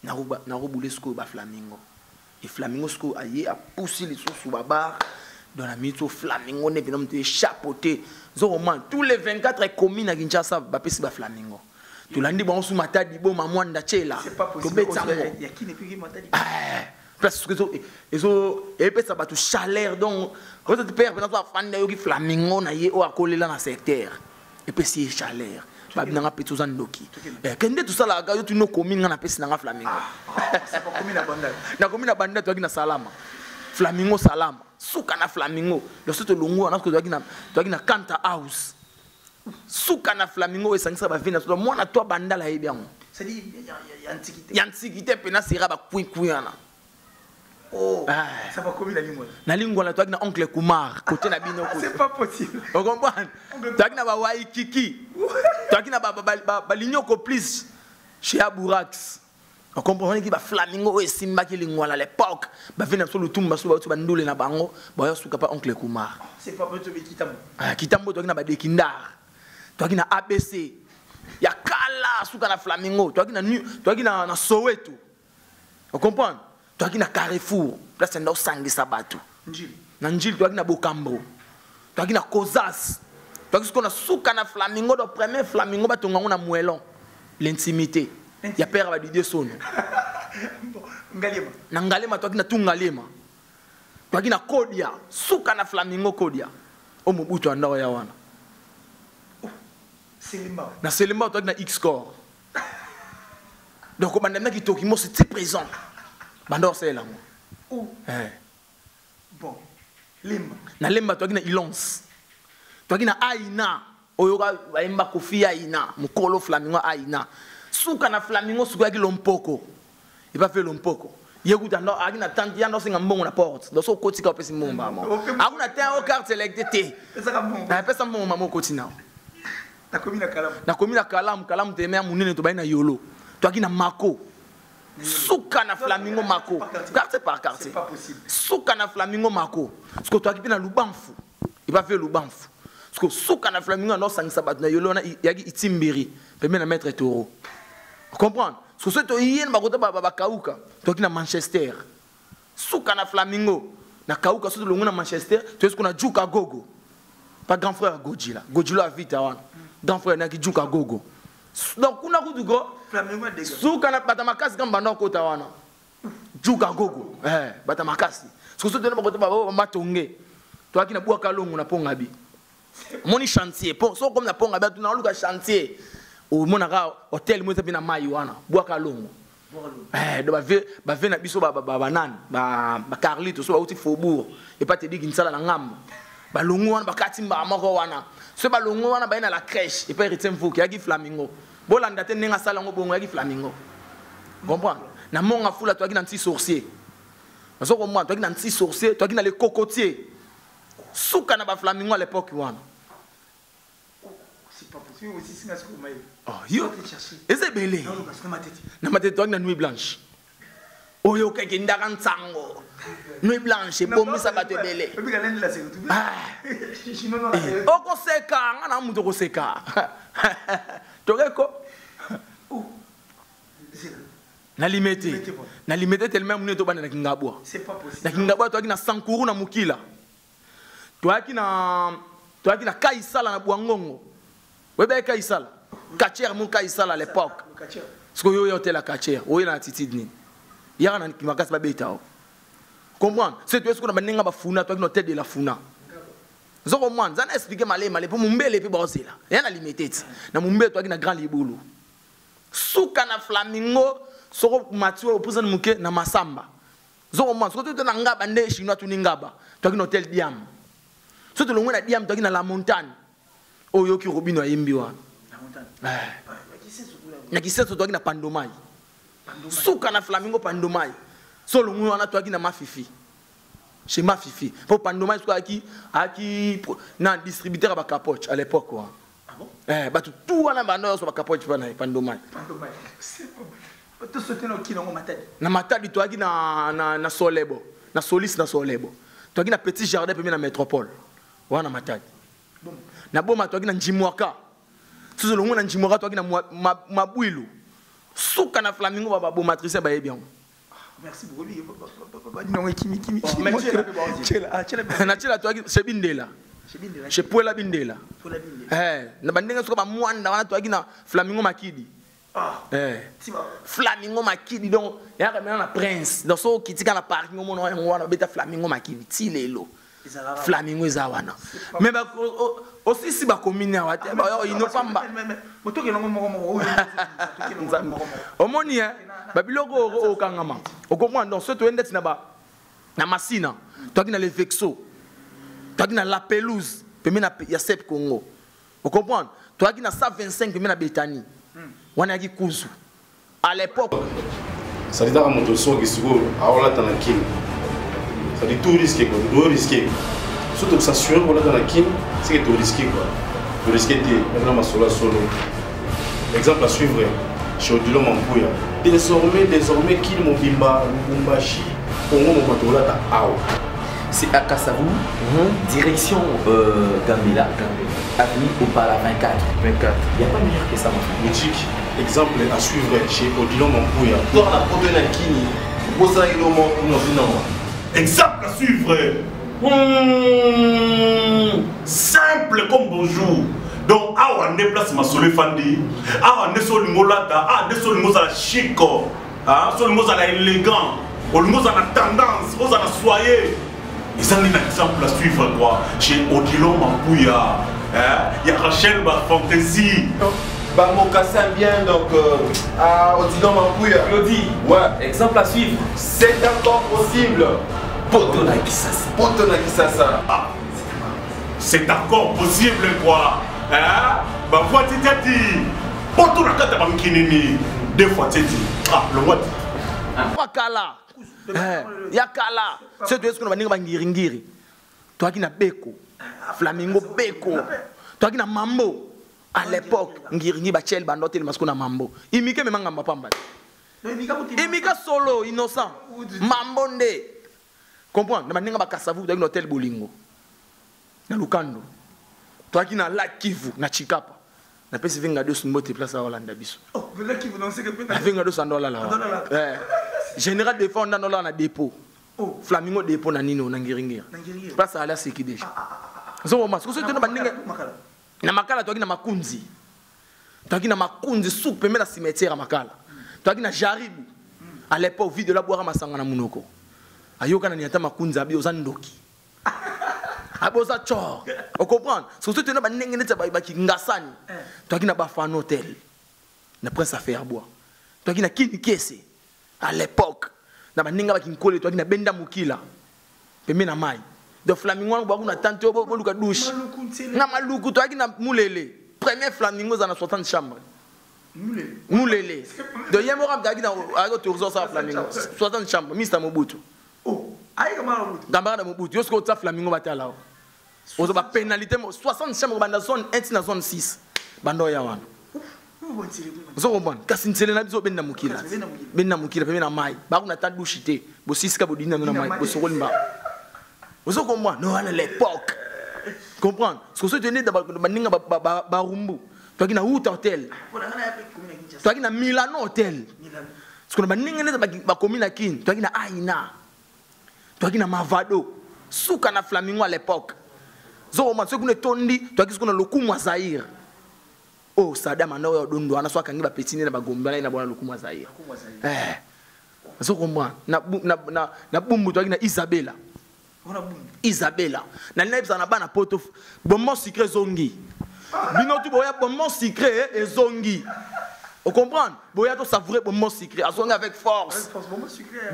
S4: na roboule ce que ba Flamingo et Flamingo ce que aye a pousser les sous babar dans la mytho flamingo ne venons de chapeauter zoroman tous les 24 communes à Kinshasa ba pesi ba flamingo to landi bon sous matadi bo mamwanda chela
S3: c'est pas possible il y a qui ne peut qui matadi
S4: parce que eso et pesa ba tout chaleur donc quand tu perds pendant fanda yo ki flamingo na ye o akolela na secteur et puis c'est chaleur ba binanga petu zandoki kende tout ça la ga yo tu no commune na pesi na flamingo
S3: c'est pas commune
S4: na commune na banda to na salama flamingo salama suka na flamingo le soto longo na ko to na Kanta House suka na flamingo esangisa ba vina to mwana to bandala ye bien
S3: c'est dit
S4: il y a antiquité pena sera ba kwikuyana
S3: oh ça va comme
S4: la lingua to na oncle Kumar côté na bino côté
S3: c'est pas possible
S4: on comprend to na ba Waikiki to na ba lignoko plus chez Abourax. On comprend que flamingo et simba qui lingua à l'époque ba vena sur le tumba sur ba ndule na bango ba yo suka pa oncle Kumar
S3: c'est pas possible kitambo
S4: kitambo to na ba dekindar to na ABC ya kala suka na flamingo to na Soweto on comprend to na Carrefour place ndo sangisa batu
S3: njili
S4: na njili to na Bokambo to na Kozas to na suka na flamingo do premier flamingo ba tonga na Muelon l'intimité ya père ba didé sono
S3: ngalema
S4: na ngalema to na tungalema to na Kodia suka na flamingo Kodia o Mobutu andao ya wana
S3: Selimba
S4: na Selimba to na X-Score donc banda na kitoki mo c'est présent banda o sela mo
S3: bon limba
S4: na lemba to na Ilons to na Aina oyoka baimba Kofi Aina mukolo flamingo Aina suka na flamingo suka ki Lompoko il pas fait Lompoko yekuta ndo akina tanti ya ndo singa mbongo na porte ndo so kotika opesi mbomba mo akuna ten au carte selecté
S3: pesa ka mbongo
S4: na pesa mbongo mo kotina
S3: na komina
S4: kalamu teme munene to baina yolo to akina Mako suka na flamingo Mako quartier par quartier
S3: c'est pas possible
S4: suka na flamingo Mako parce que to akipi na Lubamfu il pas fait Lubamfu parce que suka na flamingo no sangisa bat na yolo na yaki itimbiri peme na maître Toro comprendre parce que to yien ba kota ba kauka to akina Manchester suka na flamingo na kauka so to longo na Manchester to est-ce qu'on a Juka Gogo pas grand frère Godzilla a vite avant grand frère na ki Juka Gogo donc kuna kudugo
S3: flamingo dega
S4: suka na batamakasi kamba na kota wana Juka Gogo batamakasi parce que so to na kota ba matonge to akina bua kalongo na pongabi moni chantier pour so comme na pongabi tu na luka chantier o mona ka hotel mo tepina mai wana bua kalongo do ba ve na biso ba banani ba Carlito so ba uti Faubourg et pas te dire kinsala na ngambo ba longo wana ba katimba mako wana so ba longo wana ba ina la crèche et pas Etienne Mvuki yaki flamingo bolanda te nenga sala ngo bongo yaki flamingo comprendre na monga fula to yaki na petit sorcier so ko moi to yaki na petit sorcier to yaki na les cocotiers suka na ba flamingo à l'époque wana
S3: c'est pas possible aussi singa ce ko mai
S4: yo ese belé
S3: non parce que
S4: na matete to yaki na nuit blanche oyo keke ndaka nsango nuit blanche bomisa bato belé okoseka nga na mutu okoseka tokeko na limete tellement mune to bana na Kingabwa
S3: c'est pas possible
S4: na Kingabwa to na Sankuru na Mukila to na Kaisala na Bwangongo webe Kaisala Kacher mon Kaisala à l'époque parce que yo hôtel la Kacher oyo na attitude ni ya na kimakasi ba beta comprendre c'est tout ce qu'on a benga ba funa to na tête de la funa zoko mwan zana expliquer malé pour mumbele pe bozela ya na limité na mumbele to na grand libulu suka na flamingo soko matio opuzana muke na masamba zoko mwan soko to na ngaba nde chinois tu ngaba to na hotel Diam so to longo na Diam to na la montagne oyo ki robino ayimbi wana
S3: la montagne
S4: na kiseso to na Pandomai suka na flamingo Pandomai so longo wana to na Mafifi chez Mafifi pour Pandomai so aki na distributeur ba capoche à l'époque quoi
S3: ah bon
S4: ba tout wana bando so ba capoche pa na Pandomai
S3: to sauter no kinongo matadi
S4: na matadi to na Solebo na Solis na Solebo to na petit jardin pemé na métropole wana matadi
S3: bon
S4: na boma to na Njimwaka so longo na Njimwaka to na Mabwilu suka na flamingo ba bomatrice ba bien
S3: Merci beaucoup. Non, Kimi.
S4: Natila toi c'est Bindela. Chez Poela Bindela. Na bandinga soka ba mwanda wana toi na Flamingo Makidi. Flamingo Makidi donc ya kamena na prince dans so kitika na parking mo wana beta Flamingo Makidi ti lelo. Flamingo ezawana. Mais ba aussi si ba commune wa te ba ino pamba.
S3: Motoke no mo.
S4: Omoni ba biloko o kangama. O comprendre donc ce to endeti na ba na masina. Toi qui na le vexo. Toi qui na la pelouse, pemé na ya Sep Congo. Vous comprenez? Toi qui na 125 pemé na Betani. Wana ki kuzu. À l'époque,
S5: ça dit dans mon dossier qui seguro, alors là dans la kin. Ça dit tout risqué quoi, tout risqué. Surtout que ça sur voilà dans la kin, c'est que tout risqué quoi. Tout risqué de maintenant ma solo. Exemple à suivre chez Odilo Mampuya. Désormais kin Mobimba, Lubumbashi, Congo Mobatola ta ao.
S6: C'est à Kassavou, direction Gambela, avenue Opala 24. Il n'y a pas meilleur que ça, mon frère.
S5: Boutique, exemple à suivre chez Odilon Mampuya.
S7: Dans la protéine à Kini, Bosa Ilomo, exemple à suivre. Simple comme bonjour. Donc, on déplace ma solé Fandi, on est sur le molata, on est sur le mot à la chic, sur le mot à la élégant, on le mot à la tendance, on a la soyez. Et ça, c'est un exemple à suivre quoi. Chez Odilon Mampuya, il y a Rachel Fantasy. Bamokassin bien donc à Odilon Mampuya.
S6: Claudie,
S7: ouais,
S6: exemple à suivre.
S7: C'est encore possible.
S6: Poto na Kisasa.
S7: Ah, c'est encore possible quoi. Bah, fois tu t'as dit, Poto na Kata Bamkinini, 2 fois tu dit. Ah, le what?
S4: Wakala. Yakala. C'est tout ce qu'on va dire ngiri. Toi qui na Beko. Flamingo Beko. Toi qui na Mambo. À l'époque, ngiri bachel bandotel masko na Mambo. Imike me manga mapamba. Imika solo innocent. Mambo nde. Comprends? Na maninga ba Kasavu dans l'hôtel Bolingo. Na Lukando. Toi qui na Lac Kivu na Chikapa. Na pesi venga deux mbote place à Hollande biso.
S3: Oh, Lac Kivu non c'est que
S4: venga $200 là. Général défend dans la dépôt. Oh, Flamingo dépôt na nino na ngiringira. Place à la seki déjà. Zo mas, ko so tena baninga. Na makala toi qui na makunzi. Toi qui na makunzi soupe mais na cimetière à makala. Toi qui na jaribu. À l'époque vie de la boire masanga na munoko. Ayoka na niata makunzi abi ozandoki. Aboza chor. On comprend? So so tena baninga neta ba ngasani. Toi qui na bafano hotel. Na prince affaire bois. Toi qui na kini kese. À l'époque, na baninga bakinkole toi qui na benda mukila. Pemé na mai. De Flamingo ba kuna tante bo luka douche. Na maluku toi qui na mulele. Premier Flamingo za na 60 chambres. Mulele. De yemora mta qui na ago tourzo sa Flamingo. 60 chambres, Mr Mobutu.
S3: Oh, aïe kamara Mobutu.
S4: Gambara Mobutu, yosko ta Flamingo batala. Ozo ba pénalité 60 chambres banda zone 1 na zone 6. Bando ya wana. Vous comprenez? Kasi nsele na biso benda mukila. Benda mukila pemena mai. Ba kuna ta douchité. Bo sisika bo dina na mai. Bo sokoli mba. Vous comprenez? Non, à l'époque. Comprendre? Ce que vous tenez dans baninga ba rumbu. Toi qui na Hout Hotel. Toi qui na Milano Hotel. Ce que baninga ne ba commune kin. Toi qui na Aina. Toi qui na Mavado. Souka na Flamingo à l'époque. Zo man ce que ne tondi, toi qui ce qu'on a Lokumwa Zaïre. Oh, Sadam anaoya odondo ana swaka ngiba petini na bagombala ina bona Lokumwa Zaïre. Zo comprendre? Na bumbu toi qui na Isabella. Isabella. Na nebza na bana poto bonbon sucré zongi. Bino tu boya bonbon sucré et zongi. On comprend? Boya to savourer bonbon sucré, azongi avec force.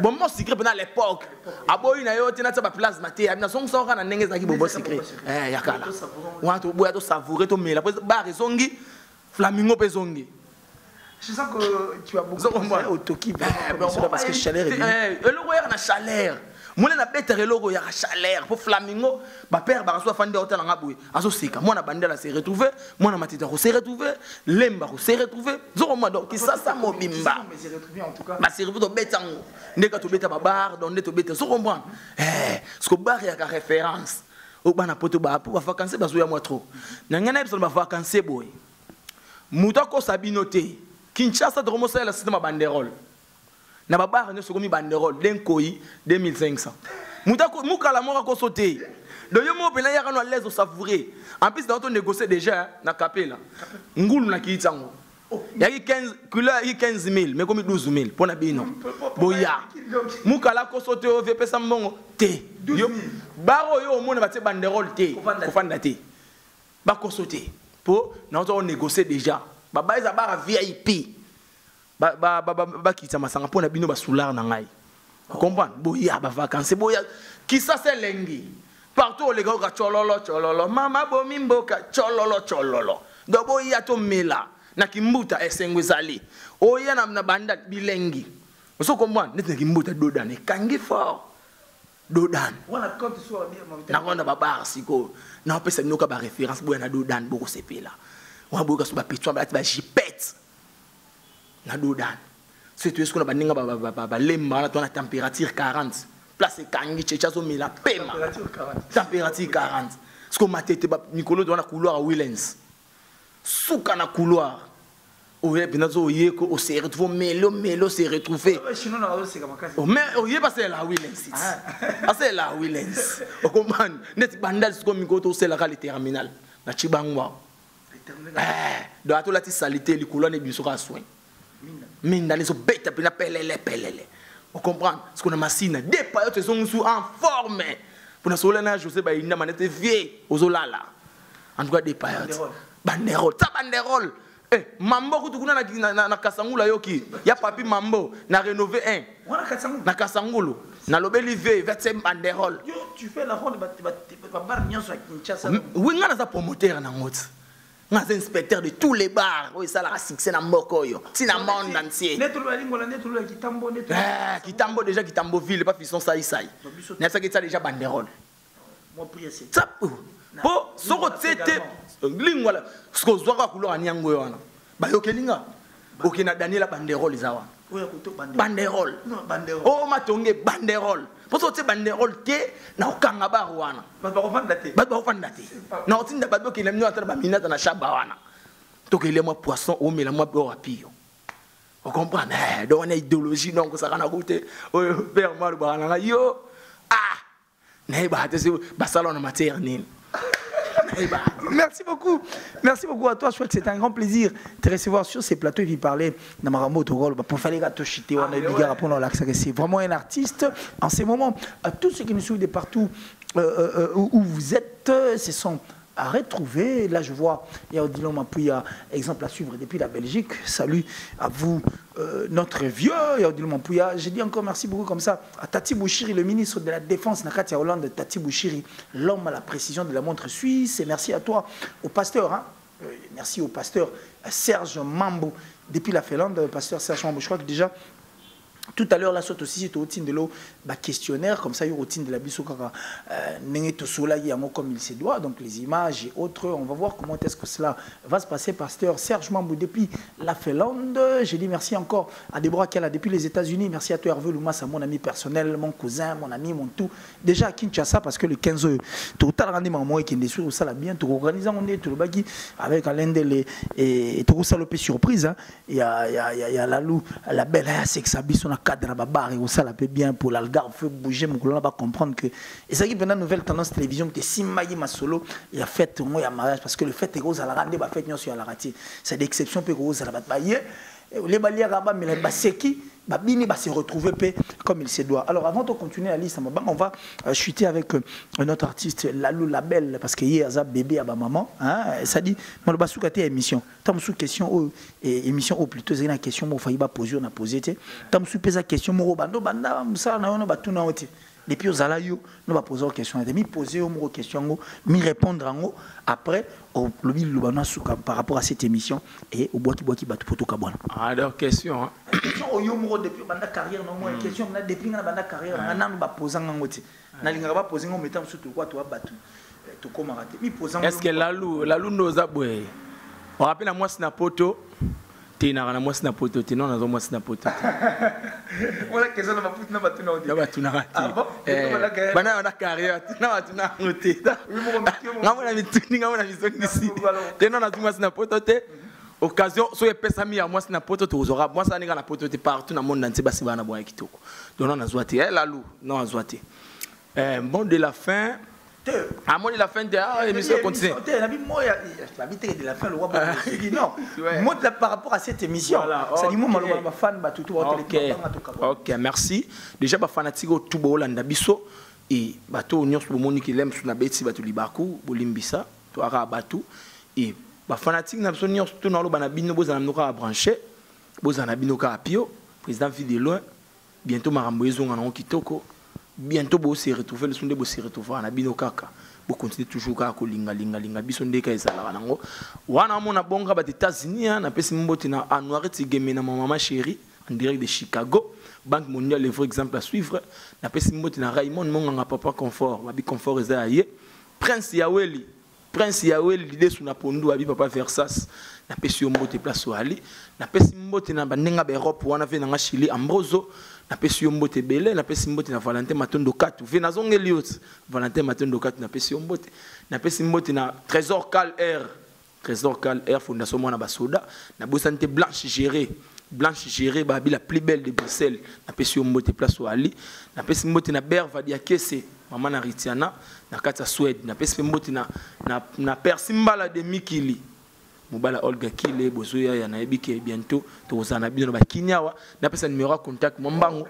S4: Bonbon sucré pendant l'époque. Aboyi na yo tina ba place maté, na songi songa na ndenge zaki bonbon sucré. Yakala. Wa to boya to savourer to mela. Ba zongi Flamingo pe zongi.
S3: Je sens que tu as beaucoup de au Toki parce que chaleur est bien.
S4: Le royaume na chaleur. Moi na bête relogo ya chaleur pour Flamingo ba père ba so fande hôtel nga boui aso sika moi na bandela s'est retrouvé moi na matita ko s'est retrouvé lemba ko s'est retrouvé zoro moi donc ça mobimba
S3: mais s'est retrouvé en tout cas
S4: ba s'est retrouvé to betango ndeka to beta ba bar donc to beta so comprendre ce que bar ya ka référence au bana poto ba pour vacances ba so ya moi trop na ngana ba vacances boy muta ko sabinoté Kinshasa de remonter le système banderole na babar ne sokomi banderole d'un koi 2500 mukala moko ko sauter donc yo mo pena ya kana l'aise au savourer en plus dans ton négocier déjà na capela ngulu na kitango il y a 15 couleur 15000 mais comme 12000 pour na bino boya mukala ko sauter au VP sambongo te yo baro yo mo na batie banderole te ko fanda te ba ko sauter pour na on négocier déjà baba eza ba VIP ba kitsa masanga pour na bino ba soulard na ngai comprendre boya ba vacances boya qui ça c'est lengi partout les gars chololo mama bomi mboka chololo do boya to mela na kimbuta esengwezali oya na banda bilengi so comprendre net na kimbuta dodan kangi fort dodan
S3: wana compte sur bien
S4: na ronda baba siko na pesa noka ba référence boya na dodan boko sepela wa boka so ba pitwa ba jipet na dodan c'est tout ce qu'on a baninga ba lemba na ton température 40 place kangi chechazo mila pema température 40 ce qu'on m'a tête ba Nicolo dans la couloir à Willens souka na couloir oye binazo yeko o se retrouve melo se retrouver
S3: sinon na c'est comme ça
S4: mais oye passer la Willens c'est la Willens o comprendre net bandal ce comme Mikoto c'est la terminal na Chibangwa do atola ti salité likolo ne biso ka soin minda les bêtes pena pelele on comprend ce qu'on a machine des paillotes sont sous en forme pour na solena José ba ina manete vie ozolala en tout cas des paillotes banderole ta banderole mambo kutukuna na kasangula yoki ya papi mambo na rénover un
S3: wana kasangula
S4: na kasangulu na lobeli ve vetse banderole
S3: yo tu fais la ronde ba bar nyonso à Kinshasa
S4: oui ngana za promoteur na ngoti un inspecteur de tous les bars où ça la succès na Mokoyo si na monde entier Kitambo déjà Kitambo ville pas fisson ça n'a ça qui ça déjà banderole
S3: moi prier c'est
S4: ça po soko tete lingwala soko zwaka couleur anyango wana ba yokelinga okina Daniela banderole zawa banderole oh matonge banderole pour te banderole te na okanga ba wana ba ofanda te na otinda ba okina mino atara ba minata na shaba wana tokele mo poisson o mela mo bo rapio on comprend donc on a idéologie donc ça kana goûter père mal bana yo na ba te ba salon na matière nini.
S3: Merci beaucoup à toi. Je crois que c'était un grand plaisir de te recevoir sur ces plateaux et puis parler de Marambo Togol. Pour faire les gâteaux chités, on a dit que c'est vraiment un artiste. En ces moments, tous ceux qui nous suivent de partout où vous êtes, se sont à retrouver. Là, je vois, il y a Odilon Mampouya, exemple à suivre depuis la Belgique. Salut à vous, notre vieux. Il y a Odilon Mampouya. Je dis encore merci beaucoup comme ça à Tati Bouchiri, le ministre de la Défense, Nakatia Hollande, Tati Bouchiri, l'homme à la précision de la montre suisse. Et merci à toi, au pasteur. Hein. Merci au pasteur Serge Mambo. Depuis la Finlande, pasteur Serge Mambo, je crois que déjà... Tout à l'heure, là, c'est aussi routine de l'eau, questionnaire, comme ça, il y a routine de la biso, comme il se doit, donc les images et autres. On va voir comment est-ce que cela va se passer. Pasteur Serge Mambou, depuis la Finlande, j'ai dit merci encore à Deborah Kala, depuis les États-Unis. Merci à toi, Hervé Loumas, mon ami personnel, mon cousin, mon ami, mon tout. Déjà à Kinshasa, parce que le 15 tout à l'heure, moi, qui est sûr, ça l'a bien, tout organisé, on est tout le bagui avec Alain Dele et tout ça, le surprise. Il y a la Lou, la belle, c'est que ça bise, on a cadre babar et ça la peut bien pour l'algarve fait bouger mon colon va comprendre que et ça qui pendant nouvelle tendance télévision que si maï ma solo il a fait moi il y a mariage parce que le fait est gros à la rendre ba fait non sur la raté c'est d'exception peu gros à la bailler les baliers rabat mais les baseki babini va se retrouver comme il se doit. Alors avant de continuer la liste on va chuter avec notre artiste Lalou Label parce que hier a bébé à ma maman hein ça dit moi le basou katé émission tam sous question émission ou plutôt c'est une question moi failli ba poser on a posé tam sous pesa question mo bando banda musala na ono batuna oti depuis aux alayo nous va poser une question et mi poser une question mi répondre en après au lobby lubana souka par rapport à cette émission et au bois qui batu poto kabwana.
S4: Alors question
S3: question au yomo depuis banda carrière non moi question na depuis na banda carrière na nous va poser ngoti na linga ba poser ngom metam surtout quoi toi batu to comment rater mi poser.
S4: Est-ce que Lalou noza boy on rappelle à moi Snapoto tina na moi Snapoto tina na zo moi Snapoto
S3: voilà question na baput na batu na odi
S4: na batu na rati bana na carrière na batu na ngoti ngamona mituni ngamona misoni si tena na zuma Snapoto te occasion so epesa mi ya moi na poto tozora moi ça ninga na poto te partout na monde entier basi bana boya kitoko donc non azwate lalu non azwate bon de la fin à moi de la fin de émission continue
S3: la vie moi la vie de la fin le roi non moi par rapport à cette émission ça dit moi ma fan ba tout
S4: OK merci déjà ba fanatique tout bolanda biso et bato nyos bo moniki lem sur na beti bato libaku bolimbisa to ara bato et ba fanatique na biso nyos tout na lo bana bino bozana mnoka brancher bozana bino ka apio président vie de loin bientôt marambo ezonga na kitoko bientôt bo se retrouver le sonde bo se retrouver na bino kaka bo continuer toujours ka ko linga biso ndeka ezala nango wana mona bonga ba États-Unis na pesi mboti na Anuariti Game na maman chérie en direct de Chicago Banque mondiale le vrai exemple à suivre na pesi mboti na Raymond Monganga papa confort babi confort ezaye Prince Yaweli l'idée sous na pondu abi papa Versas na pesi mbote place au ali na pesi mbote na bandenga ba Europe wana ve na Chili Ambroso na pesi mbote belé na pesi mbote na Valentin Matondo 4 ve na zongeli yot Valentin Matondo 4 na pesi mbote na Trésor Cal Air fondation mona basoda na bosante Blanche gérée babi la plus belle de Bruxelles na pesi mbote place au ali na pesi mbote na Berva Diakese maman na Ritiana na kata Suède na pesi mbote na Persimbala de Mikili Mobala Olga Kile bozoya ya na ebike bientôt tozana bino ba kinyawa na pesa numéro contact mombango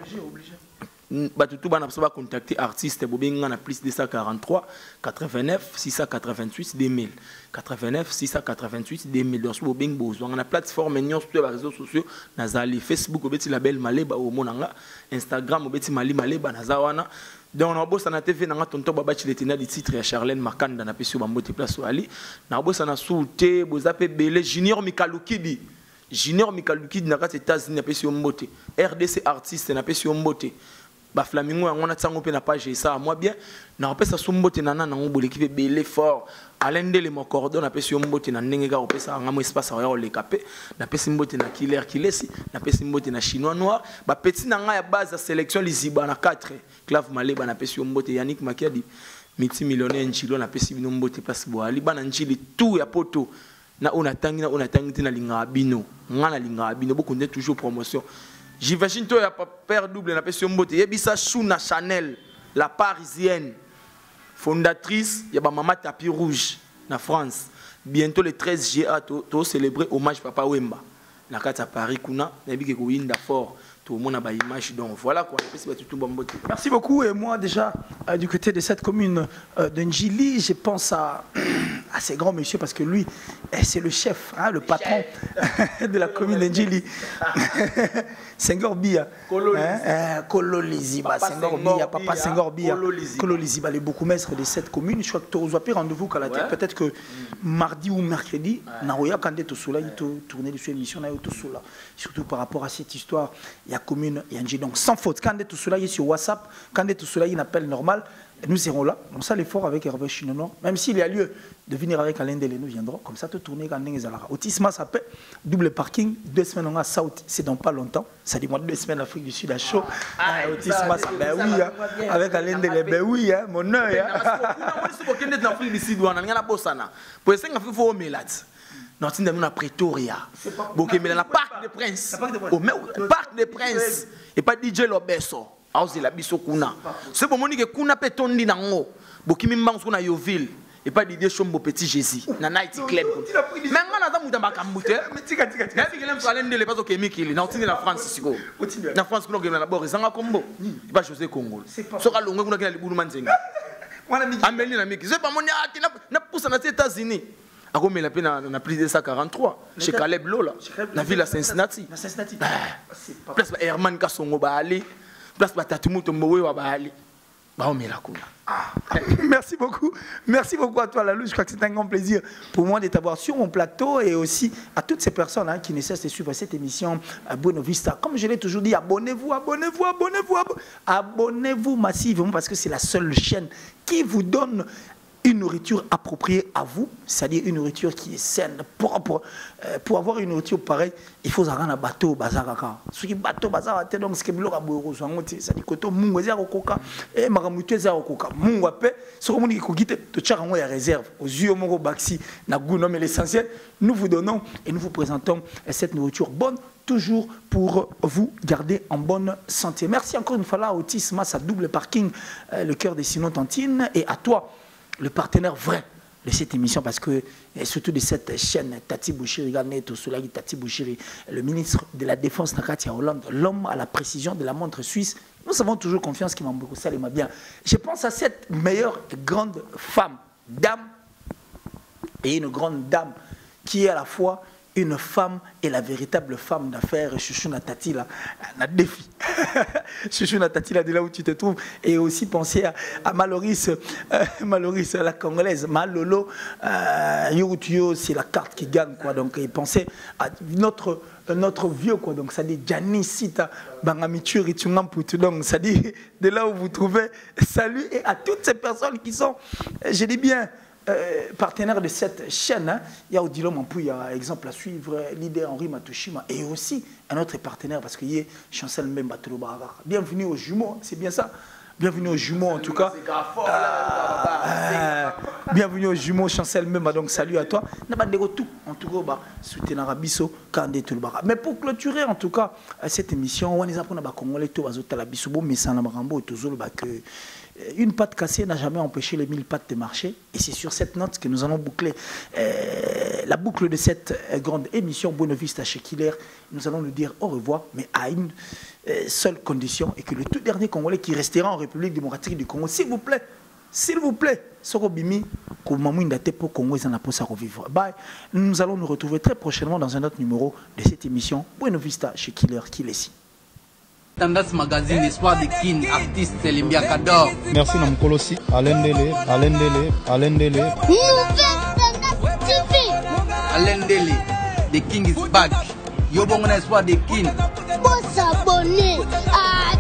S4: batutu bana ba contacter artiste bobenga na plus 243 89 688 2000 89 688 2000 donc bobenga bozwanga na plateforme nyonso to ba réseaux sociaux na zali Facebook obeti label maleba o monanga Instagram obeti maleba na zawana donc on a bossé na TV na tonton baba chiletina di titre ya Charlène Makanda na pesi bambote place au ali na bossé na souté bozape belé Junior Mikalukidi na kati États-Unis na pesi mbote RDC artiste na pesi mbote ba Flamingo yango na tsango pe na page ça moi bien na pesa sumbote nana na ngobole ki belé fort alende le mocordon na pesi mbote na ndenge ga opesa ngamo espace ya le capé na pesi mbote na killer kilesi na pesi mbote na chinois noir ba petit na nga ya base sélection liziba na 4 clave maleba na pesi mbote Yannick Makiadi multimillionnaire njilo na pesi bino mbote place boali bana njili tout ya poto na onatangi na linga bino ngana linga bino beaucoup de toujours promotion j'imagine toi ya père double na pesi mbote yebisa Shuna Chanel la parisienne fondatrice ya ba mama tapis rouge na France bientôt le 13 juillet to célébrer hommage papa Wemba na kata Paris kuna na biki ko winda fort tout le monde a ba image donc voilà quoi
S3: merci beaucoup et moi déjà du côté de cette commune de Njili je pense à ces grands messieurs parce que lui c'est le chef hein, le patron de la commune de Njili Senghor Bia Kololiziba Senghor Bia papa Senghor Bia Kololiziba les beaucoup maîtres de cette commune je crois que tu as pris rendez-vous à la tête peut-être que mardi ou mercredi na roya quand tu sola il tourner sur émission na to sola surtout par rapport à cette histoire il y a commune il y a Njili donc sans faute quand tout cela est sur WhatsApp quand tout cela est un appel normal nous serons là on sait l'effort avec Hervé Chinono même s'il y a lieu de venir avec Alain Delé nous viendrons comme ça te tourner quand les alara autisme ça peut double parking 2 semaines on a South c'est dans pas longtemps ça dit moi 2 semaines Afrique du Sud à chaud autisme ça ben oui avec Alain Delé ben oui mon œil
S4: c'est pour qu'il est dans Afrique du Sud on a ngana bosana pour essayer de faire au Melat non c'est dans la Pretoria donc mais dans la Parc des Princes au Parc des Princes et pas DJ Lobesso auzi la biso kuna c'est pour monique kuna petondi nango bokimi mbangu kuna Yoville et pas DJ Chombo Petit Jésus na night club mais ngana za mutamba kamute mais tika na bigele msalende le paso kemikili na otini la France siko na France kuna ngena la bord zanga kombo ba José Congo soka longwe kuna kina libulu manzenga wana miki ameli na miki c'est pas moni ati na poussa na États-Unis akomela pe na plus de 143 chez Caleb Lola na ville à Cincinnati place Herman Kasongo baali place Batatumuto Mbowe wa baali baomela kuna
S3: merci beaucoup à toi Lalou je crois que c'est un grand plaisir pour moi de t'avoir sur mon plateau et aussi à toutes ces personnes hein, qui ne cessent de suivre cette émission à Buena Vista comme je l'ai toujours dit abonnez-vous massivement parce que c'est la seule chaîne qui vous donne une nourriture appropriée à vous, c'est-à-dire une nourriture qui est saine, propre. Pour avoir une nourriture pareille, il faut avoir un bateau bazaraka. Ce qui bateau bazaraka, donc ce qui est bloqué à boire, c'est-à-dire que tout le monde est au coca et maramutu est au coca. Mon appel, ce qu'on dit qu'on quitte, tout chacun a réserve. Aux yeux mon baxi, n'a goût mais l'essentiel, nous vous donnons et nous vous présentons cette nourriture bonne, toujours pour vous garder en bonne santé. Merci encore une fois là, Autisme, sa double parking, le cœur des Sinon Tantine, et à toi, le partenaire vrai de cette émission, parce que surtout de cette chaîne, Tati Bouchiri, Tati Bouchiri, le ministre de la Défense Nakatia Hollande, l'homme à la précision de la montre suisse. Nous avons toujours confiance qu'il m'a beaucoup, ça m'a bien. Je pense à cette meilleure grande femme, dame, et une grande dame qui est à la fois une femme et la véritable femme d'affaires. Chouchou Natati là, un défi. Chouchou Natati là, de là où tu te trouves. Et aussi penser à Maloris, Maloris, la congolaise, Malolo, Youtio, c'est la carte qui gagne quoi. Donc et penser à notre vieux quoi. Donc ça dit Gianni Sita, Bangamitur et Tungamputu. Donc ça dit de là où vous trouvez. Salut et à toutes ces personnes qui sont, je dis bien, partenaire de cette chaîne, hein. Il y a Odilo Mampouya, exemple à suivre, leader Henri Matushima, et aussi un autre partenaire, parce qu'il y a Chancel Mbemba Tolobaraka. Bienvenue aux jumeaux, c'est bien ça? Bienvenue aux jumeaux en tout cas. Bienvenue aux jumeaux, Chancel Mbemba, donc salut à toi. En tout cas, soutenir Abisso, Kandé Tolobaraka. Mais pour clôturer en tout cas cette émission, on est appris à Congolais, tout à Bisso, mais ça n'a pas toujours que une patte cassée n'a jamais empêché les 1000 pattes de marcher. Et c'est sur cette note que nous allons boucler la boucle de cette grande émission Buena Vista chez Killer. Nous allons nous dire au revoir, mais à une seule condition, et que le tout dernier Congolais qui restera en République démocratique du Congo, s'il vous plaît, Sorobimi, pour Congo, bye. Nous allons nous retrouver très prochainement dans un autre numéro de cette émission Buena Vista chez Killer Kilesi.
S1: Tendance Magazine, Espoir de Kin, artiste Limbia Kador.
S2: Merci Namkolosi, Alain Dele.
S1: Alain Dele, the king is back. Yobongona Espoir de Kin.
S8: Pour s'abonner à